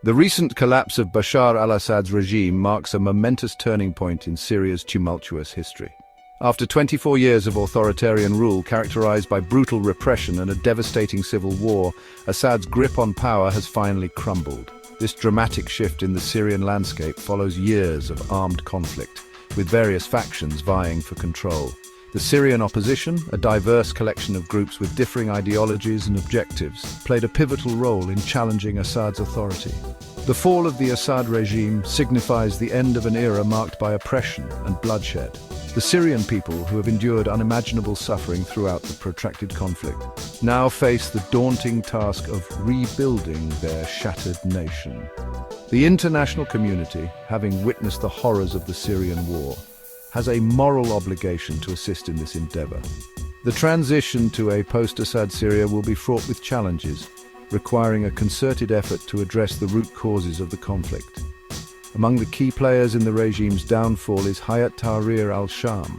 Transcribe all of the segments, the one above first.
The recent collapse of Bashar al-Assad's regime marks a momentous turning point in Syria's tumultuous history. After 24 years of authoritarian rule characterized by brutal repression and a devastating civil war, Assad's grip on power has finally crumbled. This dramatic shift in the Syrian landscape follows years of armed conflict, with various factions vying for control. The Syrian opposition, a diverse collection of groups with differing ideologies and objectives, played a pivotal role in challenging Assad's authority. The fall of the Assad regime signifies the end of an era marked by oppression and bloodshed. The Syrian people, who have endured unimaginable suffering throughout the protracted conflict, now face the daunting task of rebuilding their shattered nation. The international community, having witnessed the horrors of the Syrian war, has a moral obligation to assist in this endeavor. The transition to a post-Assad Syria will be fraught with challenges, requiring a concerted effort to address the root causes of the conflict. Among the key players in the regime's downfall is Hayat Tahrir al-Sham,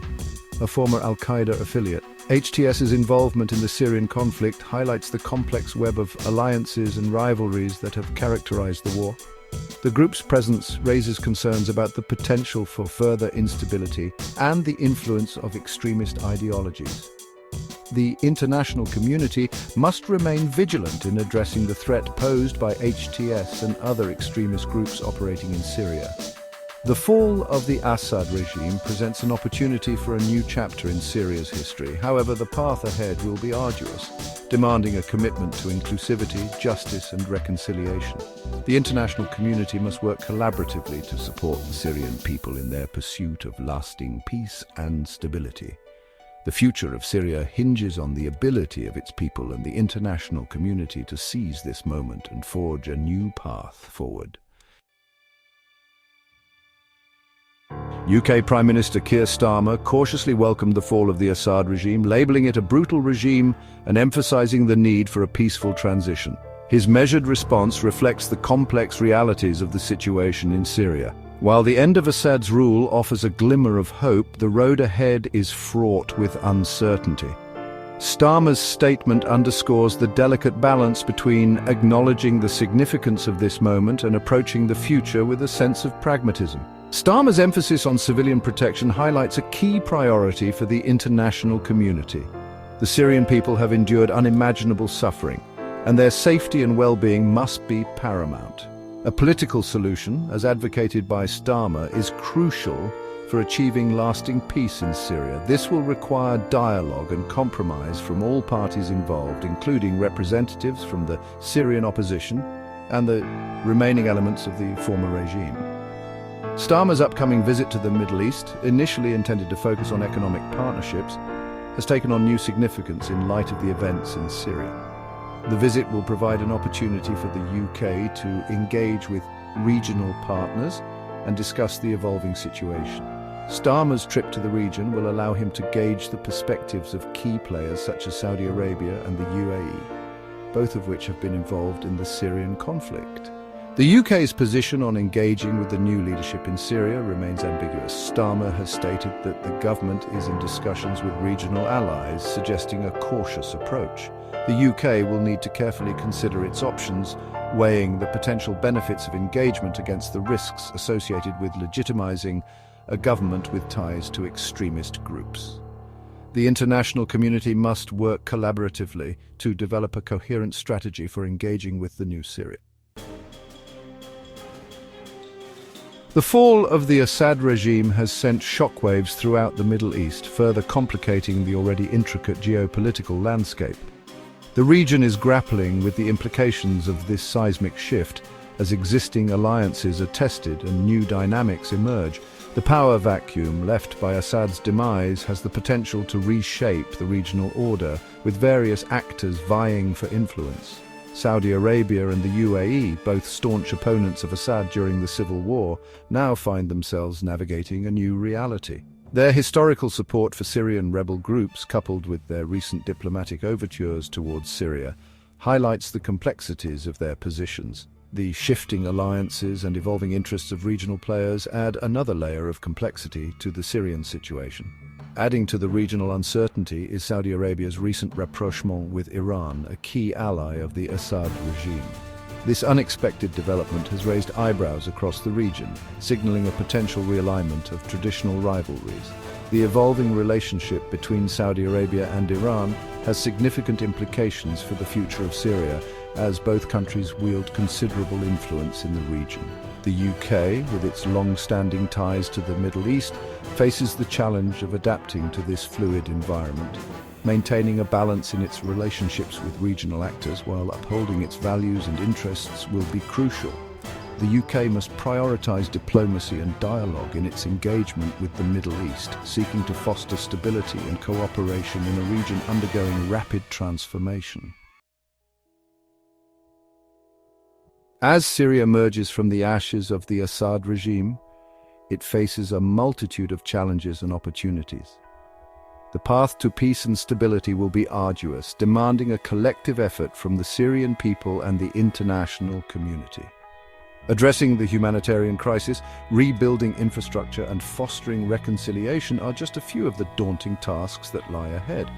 a former al-Qaeda affiliate. HTS's involvement in the Syrian conflict highlights the complex web of alliances and rivalries that have characterized the war. The group's presence raises concerns about the potential for further instability and the influence of extremist ideologies. The international community must remain vigilant in addressing the threat posed by HTS and other extremist groups operating in Syria. The fall of the Assad regime presents an opportunity for a new chapter in Syria's history. However, the path ahead will be arduous, demanding a commitment to inclusivity, justice, and reconciliation. The international community must work collaboratively to support the Syrian people in their pursuit of lasting peace and stability. The future of Syria hinges on the ability of its people and the international community to seize this moment and forge a new path forward. UK Prime Minister Keir Starmer cautiously welcomed the fall of the Assad regime, labelling it a brutal regime and emphasising the need for a peaceful transition. His measured response reflects the complex realities of the situation in Syria. While the end of Assad's rule offers a glimmer of hope, the road ahead is fraught with uncertainty. Starmer's statement underscores the delicate balance between acknowledging the significance of this moment and approaching the future with a sense of pragmatism. Starmer's emphasis on civilian protection highlights a key priority for the international community. The Syrian people have endured unimaginable suffering, and their safety and well-being must be paramount. A political solution, as advocated by Starmer, is crucial for achieving lasting peace in Syria. This will require dialogue and compromise from all parties involved, including representatives from the Syrian opposition and the remaining elements of the former regime. Starmer's upcoming visit to the Middle East, initially intended to focus on economic partnerships, has taken on new significance in light of the events in Syria. The visit will provide an opportunity for the UK to engage with regional partners and discuss the evolving situation. Starmer's trip to the region will allow him to gauge the perspectives of key players such as Saudi Arabia and the UAE, both of which have been involved in the Syrian conflict. The UK's position on engaging with the new leadership in Syria remains ambiguous. Starmer has stated that the government is in discussions with regional allies, suggesting a cautious approach. The UK will need to carefully consider its options, weighing the potential benefits of engagement against the risks associated with legitimizing a government with ties to extremist groups. The international community must work collaboratively to develop a coherent strategy for engaging with the new Syria. The fall of the Assad regime has sent shockwaves throughout the Middle East, further complicating the already intricate geopolitical landscape. The region is grappling with the implications of this seismic shift as existing alliances are tested and new dynamics emerge. The power vacuum left by Assad's demise has the potential to reshape the regional order, with various actors vying for influence. Saudi Arabia and the UAE, both staunch opponents of Assad during the civil war, now find themselves navigating a new reality. Their historical support for Syrian rebel groups, coupled with their recent diplomatic overtures towards Syria, highlights the complexities of their positions. The shifting alliances and evolving interests of regional players add another layer of complexity to the Syrian situation. Adding to the regional uncertainty is Saudi Arabia's recent rapprochement with Iran, a key ally of the Assad regime. This unexpected development has raised eyebrows across the region, signaling a potential realignment of traditional rivalries. The evolving relationship between Saudi Arabia and Iran has significant implications for the future of Syria, as both countries wield considerable influence in the region. The UK, with its long-standing ties to the Middle East, faces the challenge of adapting to this fluid environment. Maintaining a balance in its relationships with regional actors while upholding its values and interests will be crucial. The UK must prioritise diplomacy and dialogue in its engagement with the Middle East, seeking to foster stability and cooperation in a region undergoing rapid transformation. As Syria emerges from the ashes of the Assad regime, it faces a multitude of challenges and opportunities. The path to peace and stability will be arduous, demanding a collective effort from the Syrian people and the international community. Addressing the humanitarian crisis, rebuilding infrastructure, and fostering reconciliation are just a few of the daunting tasks that lie ahead.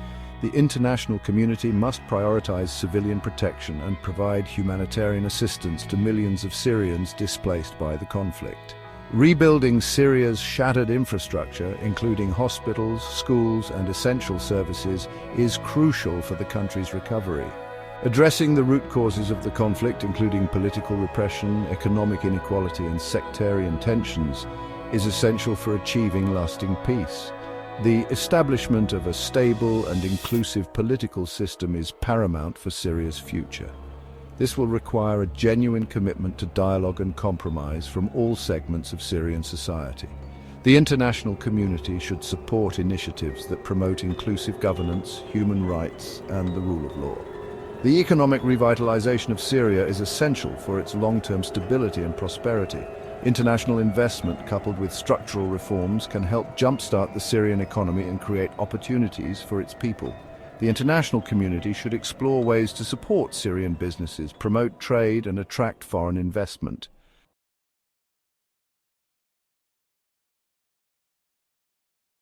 The international community must prioritize civilian protection and provide humanitarian assistance to millions of Syrians displaced by the conflict. Rebuilding Syria's shattered infrastructure, including hospitals, schools, and essential services, is crucial for the country's recovery. Addressing the root causes of the conflict, including political repression, economic inequality, and sectarian tensions, is essential for achieving lasting peace. The establishment of a stable and inclusive political system is paramount for Syria's future. This will require a genuine commitment to dialogue and compromise from all segments of Syrian society. The international community should support initiatives that promote inclusive governance, human rights, and the rule of law. The economic revitalization of Syria is essential for its long-term stability and prosperity. International investment coupled with structural reforms can help jumpstart the Syrian economy and create opportunities for its people. The international community should explore ways to support Syrian businesses, promote trade, and attract foreign investment.